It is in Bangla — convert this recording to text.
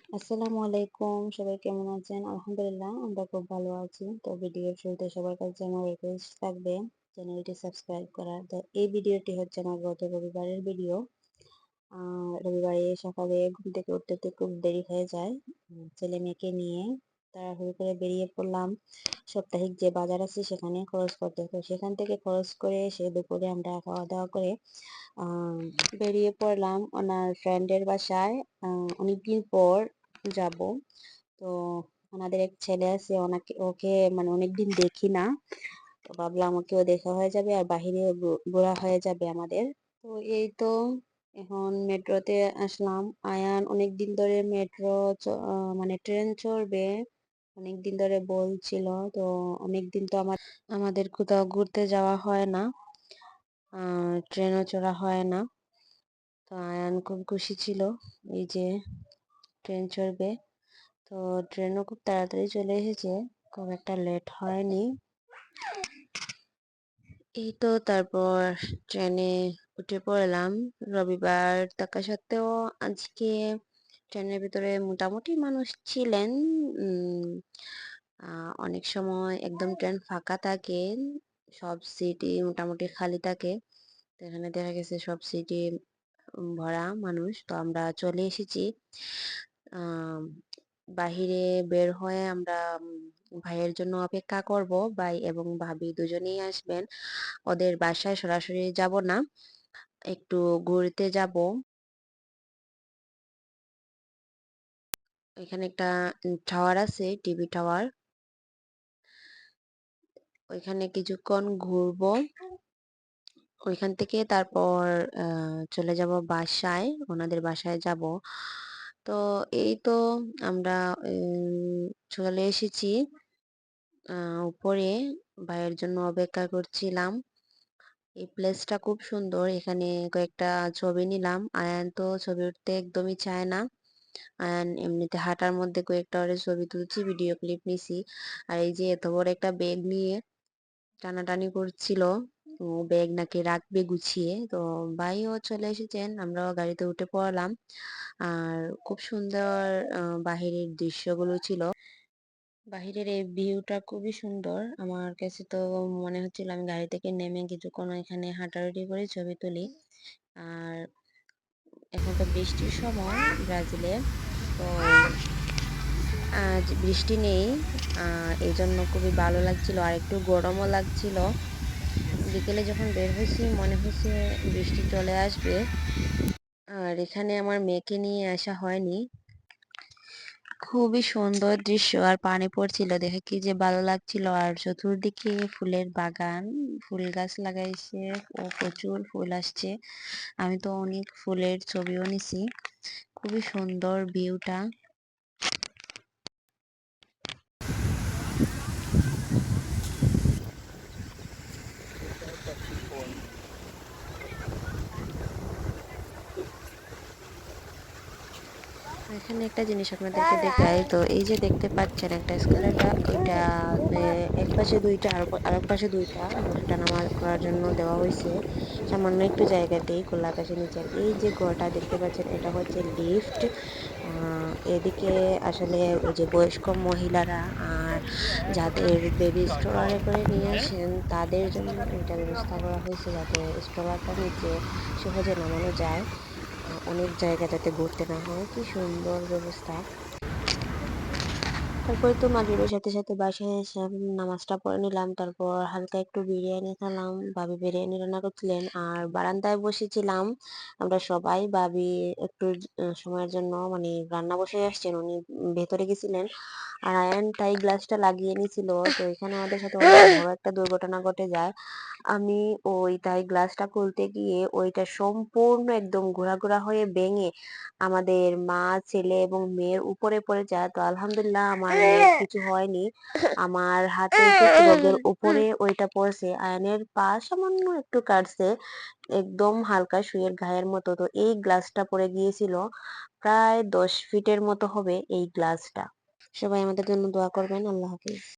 আসসালামু আলাইকুম, সবাই কেমন আছেন? আলহামদুলিল্লাহ আমরা খুব ভালো আছি। তো ভিডিওর শুরুতে সবার কাছে আমার রিকোয়েস্ট থাকবে চ্যানেলটি সাবস্ক্রাইব করার। তো এই ভিডিওটি হচ্ছে আমার গত রবিবারের ভিডিও। আ রবিবারে সকালে ঘুম থেকে উঠতে খুব দেরি হয়ে যায়। ছেলে-মেয়েকে নিয়ে তাড়াহুড়ো করে বেরিয়ে পড়লাম। সাপ্তাহিক যে বাজার আছে সেখানে খরচ করতে। তো সেখান থেকে খরচ করে এসে দুপুরে আমরা খাওয়া-দাওয়া করে আ বেরিয়ে পড়লাম ওনার ফ্রেন্ডের বাসায়। আ অনেকদিন পর যাবো। তো ওনাদের এক ছেলে আছে ওকে মানে অনেকদিন দেখি না। তো ভাবলাম ওকেও দেখা হয়ে যাবে আর বাহিরেও ঘোরা হয়ে যাবে আমাদের। তো এই তো এখন মেট্রোতে আসলাম। আয়ান অনেকদিন ধরে মেট্রো মানে ট্রেন চড়বে। অনেকদিন ধরে বলছিল। তো অনেকদিন তো আমাদের কোথাও ঘুরতে যাওয়া হয় না। আ ট্রেনও চড়া হয় না। তো আয়ান খুব খুশি ছিল এই যে ট্রেন চড়বে। তো ট্রেনও খুব তাড়াতাড়ি চলে এসেছে। খুব একটা লেট হয়নি। এই তো তারপর ট্রেনে উঠে পড়লাম। রবিবার থাকা সত্ত্বেও আজকে ট্রেনের ভিতরে মোটামুটি মানুষ ছিলেন। উম অনেক সময় একদম ট্রেন ফাঁকা থাকে। সব সিটই মোটামুটি খালি থাকে। তো এখানে দেখা গেছে সব সিটই ভরা মানুষ। তো আমরা চলে এসেছি। আম বাহিরে বের হয়ে আমরা ভাইয়ের জন্য অপেক্ষা করব। ভাই এবং ভাবি দুজনেই আসবেন। ওদের বাসায় সরাসরি যাব না। একটু ঘুরতে যাব। এখানে একটা টাওয়ার আছে, টিভি টাওয়ার। ওইখানে কিছুক্ষণ ঘুরবো। ওইখান থেকে তারপর চলে যাব বাসায়, ওনাদের বাসায় যাব। তো এই তো আমরা চলে এসেছি উপরে। ভাইয়ের জন্য অপেক্ষা করছিলাম। এই প্লেসটা খুব সুন্দর। এখানে কয়েকটা ছবি নিলাম। আয়ান তো ছবি উঠতে একদমই চায় না। আয়ান এমনিতে হাঁটার মধ্যে কয়েকটা ওরে ছবি তুলছি, ভিডিও ক্লিপ নিছি। আর এই যে এত বড় একটা ব্যাগ নিয়ে টানাটানি করছিল। ও ব্যাগ নাকি রাখবে গুছিয়ে। তো ভাইও চলে এসেছেন, আমরাও গাড়িতে উঠে পড়লাম। আর খুব সুন্দর বাহিরের দৃশ্যগুলো ছিল। বাহিরের এই ভিউটা খুবই সুন্দর। আমার কাছে তো মনে হচ্ছিল আমি গাড়ি থেকে নেমে কিছুক্ষণ এখানে হাঁটাহাঁটি করে ছবি তুলি। আর এখন তো বৃষ্টির সময় ব্রাজিলে। তো আজ বৃষ্টি নেই। এই জন্য খুবই ভালো লাগছিল আর একটু গরমও লাগছিল। বিকেলে যখন বের হয়েছি মনে হয়েছে বৃষ্টি চলে আসবে। আর এখানে আমার মেয়েকে নিয়ে আসা হয়নি। খুবই সুন্দর দৃশ্য আর পানি পড়ছিল দেখে কি যে ভালো লাগছিল। আর চতুর্দিকে ফুলের বাগান, ফুল গাছ লাগাইছে ও প্রচুর ফুল আসছে। আমি তো অনেক ফুলের ছবিও নিছি। খুবই সুন্দর ভিউটা। এখানে একটা জিনিস আপনাদেরকে দেখাই। তো এই যে দেখতে পাচ্ছেন একটা এসকেলেটর, এটা এক পাশে দুইটা আর এক পাশে দুইটা ওঠা নামা করার জন্য দেওয়া হয়েছে। সামান্য একটু জায়গাতেই খোলা আকাশের নিচে। এই যে ঘরটা দেখতে পাচ্ছেন এটা হচ্ছে লিফট। এদিকে আসলে ওই যে বয়স্ক মহিলারা আর যাদের বেবি স্ট্রলারে করে নিয়ে আসেন তাদের জন্য এটা ব্যবস্থা করা হয়েছে যাতে স্ট্রলারটা নিচে সহজে নামানো যায়। অনেক জায়গা যাতে ঘুরতে না হয়। কি সুন্দর ব্যবস্থা। তারপরে তো মাগরিবের সাথে সাথে বাসায় এসে নামাজটা পড়ে নিলাম। তারপর হালকা একটু বিরিয়ানি খেলাম। ভাবি বিরিয়ানি রান্না করছিলেন আর বারান্দায় বসেছিলাম আমরা সবাই। ভাবি একটু সময়ের জন্য মানে রান্না বসে আসছেন, উনি ভেতরে গেছিলেন। আর আয়ান তাই গ্লাসটা লাগিয়ে নিছিল। তো এখানে আমাদের সাথে অনেক বড় একটা দুর্ঘটনা ঘটে যায়। আমি ওই তাই গ্লাসটা খুলতে গিয়ে ওইটা সম্পূর্ণ একদম ঘোরা হয়ে ভেঙে আমাদের মা, ছেলে এবং মেয়ের উপরে পড়ে যায়। তো আলহামদুলিল্লাহ আমার মেয়ের কিছু হয়নি। আমার হাতের টুকরোদের উপরে ওইটা পড়ছে। আয়ানের পা সামান্য একটু কাটছে। একদম হালকা সুইয়ের ঘায়ের মতো। তো এই গ্লাসটা পড়ে গিয়েছিল। প্রায় 10 ফিটের মতো হবে এই গ্লাসটা। সবাই আমাদের জন্য দোয়া করবেন। আল্লাহ হাফেজ।